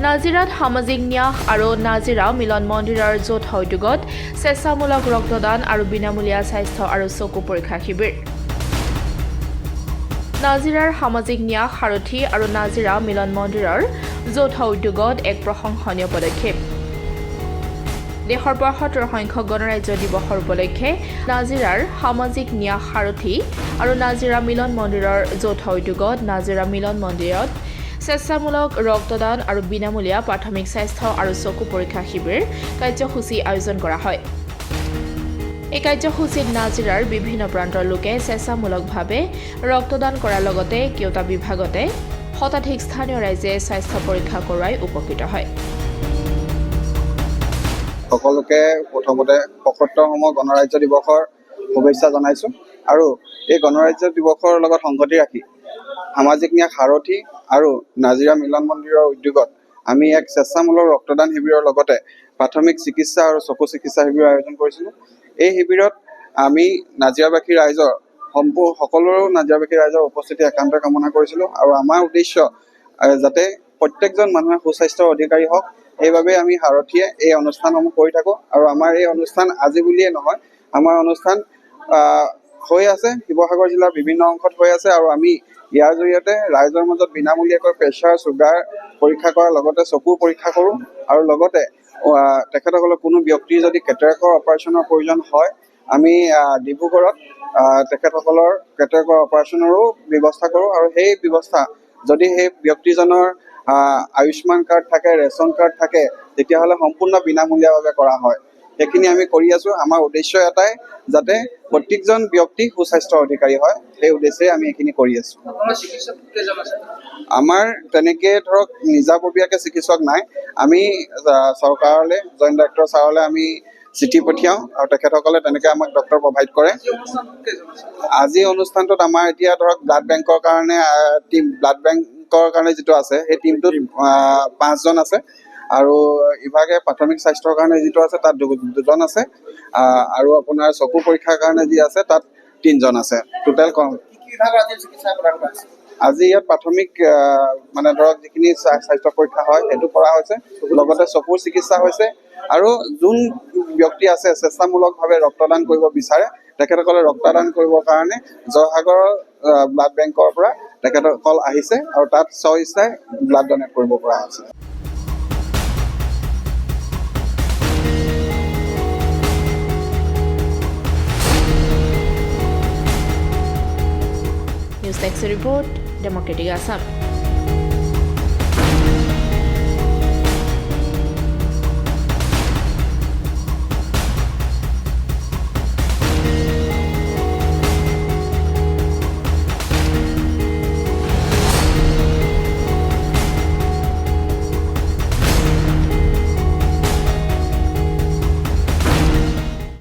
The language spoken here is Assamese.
নাজিৰাত সামাজিক ন্যায় আৰু নাজিৰা মিলন মন্দিৰৰ যৌথ উদ্যোগত স্বেচ্ছামূলক ৰক্তদান আৰু বিনামূলীয়া স্বাস্থ্য আৰু চকু পৰীক্ষা শিবিৰ। নাজিৰাৰ সামাজিক ন্যায় সাৰথী আৰু নাজিৰা মিলন মন্দিৰৰ যৌথ উদ্যোগত এক প্ৰশংসনীয় পদক্ষেপ। দেশৰ ৭৫ সংখ্যক গণৰাজ্য দিৱসৰ উপলক্ষে নাজিৰাৰ সামাজিক ন্যায় সাৰথী আৰু নাজিৰা মিলন মন্দিৰৰ যৌথ উদ্যোগত নাজিৰা মিলন মন্দিৰত স্বেচ্ছামূলক ৰক্তদান আৰু বিনামূলীয়া প্ৰাথমিক স্বাস্থ্য আৰু চকু পৰীক্ষা শিবিৰ কাৰ্যসূচী আয়োজন কৰা হয়। এই কাৰ্যসূচীত নাজিৰাৰ বিভিন্ন প্ৰান্তৰ লোকে স্বেচ্ছামূলকভাৱে ৰক্তদান কৰাৰ লগতে কেওটা বিভাগতে শতাধিক স্থানীয় ৰাইজে স্বাস্থ্য পৰীক্ষা কৰোৱাই উপকৃত হয়। সকলোকে প্ৰথমতে ৭৫তম গণৰাজ্য দিৱসৰ শুভেচ্ছা জনাইছোঁ আৰু এই গণৰাজ্য দিৱসৰ লগত সংগতি ৰাখি সামাজিক ন্যায় সাৰথী আৰু নাজিৰা মিলন মন্দিৰৰ উদ্যোগত আমি এক স্বেচ্ছামূলক ৰক্তদান শিবিৰৰ লগতে প্ৰাথমিক চিকিৎসা আৰু চকু চিকিৎসা শিবিৰৰ আয়োজন কৰিছিলোঁ। এই শিবিৰত আমি নাজিৰাবাসী ৰাইজৰ সকলো নাজিৰাবাসী ৰাইজৰ উপস্থিতি একান্ত কামনা কৰিছিলোঁ আৰু আমাৰ উদ্দেশ্য যাতে প্ৰত্যেকজন মানুহে সুস্বাস্থ্যৰ অধিকাৰী হওক, সেইবাবে আমি সাৰথীয়ে এই অনুষ্ঠানসমূহ কৰি থাকোঁ আৰু আমাৰ এই অনুষ্ঠান আজি বুলিয়ে নহয়, আমাৰ অনুষ্ঠান হৈ আছে শিৱসাগৰ জিলাৰ বিভিন্ন অংশত হৈ আছে আৰু আমি ইয়াৰ জৰিয়তে ৰাইজৰ মাজত বিনামূলীয়াকৈ প্ৰেছাৰ চুগাৰ পৰীক্ষা কৰাৰ লগতে চকু পৰীক্ষা কৰোঁ আৰু লগতে তেখেতসকলৰ কোনো ব্যক্তিৰ যদি কেটেৰেক্টৰ অপাৰেশ্যনৰ প্ৰয়োজন হয় আমি ডিব্ৰুগড়ত তেখেতসকলৰ কেটেৰেক্টৰ অপাৰেশ্যনৰো ব্যৱস্থা কৰোঁ আৰু সেই ব্যৱস্থা যদি সেই ব্যক্তিজনৰ আয়ুষ্মান কাৰ্ড থাকে, ৰেচন কাৰ্ড থাকে, তেতিয়াহ'লে সম্পূৰ্ণ বিনামূলীয়াভাৱে কৰা হয়। সেইখিনি আমি কৰি আছোঁ। আমাৰ উদ্দেশ্য এটাই যাতে প্ৰত্যেকজন ব্যক্তি সুস্বাস্থ্যৰ অধিকাৰী হয়, সেই উদ্দেশ্যেই আমি এইখিনি কৰি আছোঁ। আমাৰ তেনেকৈ ধৰক নিজাববীয়াকৈ চিকিৎসক নাই। আমি চৰকাৰলৈ জইণ্ট ডাইৰেক্টৰ ছাৰলৈ আমি চিঠি পঠিয়াওঁ আৰু তেখেতসকলে তেনেকৈ আমাক ডক্টৰ প্ৰভাইড কৰে। আজি অনুষ্ঠানটোত আমাৰ এতিয়া ধৰক ব্লাড বেংকৰ কাৰণে যিটো আছে সেই টিমটোত ৫জন আছে আৰু ইভাগে প্ৰাথমিক স্বাস্থ্যৰ কাৰণে যিটো আছে তাত 2জন আছে আৰু আপোনাৰ চকু পৰীক্ষাৰ কাৰণে যি আছে তাত 3জন আছে। টোটেল আজি ইয়াত প্ৰাথমিক মানে ধৰক যিখিনি স্বাস্থ্য পৰীক্ষা হয় সেইটো কৰা হৈছে, লগতে চকুৰ চিকিৎসা হৈছে আৰু যোন ব্যক্তি আছে স্বেচ্ছামূলকভাৱে ৰক্তদান কৰিব বিচাৰে তেখেতসকলে ৰক্তদান কৰিবৰ কাৰণে জয়সাগৰৰ ব্লাড বেংকৰ পৰা তেখেতসকল আহিছে আৰু তাত স্বইচ্ছাই ব্লাড ডনেট কৰিব পৰা হৈছে। News desk report, democratic Assam.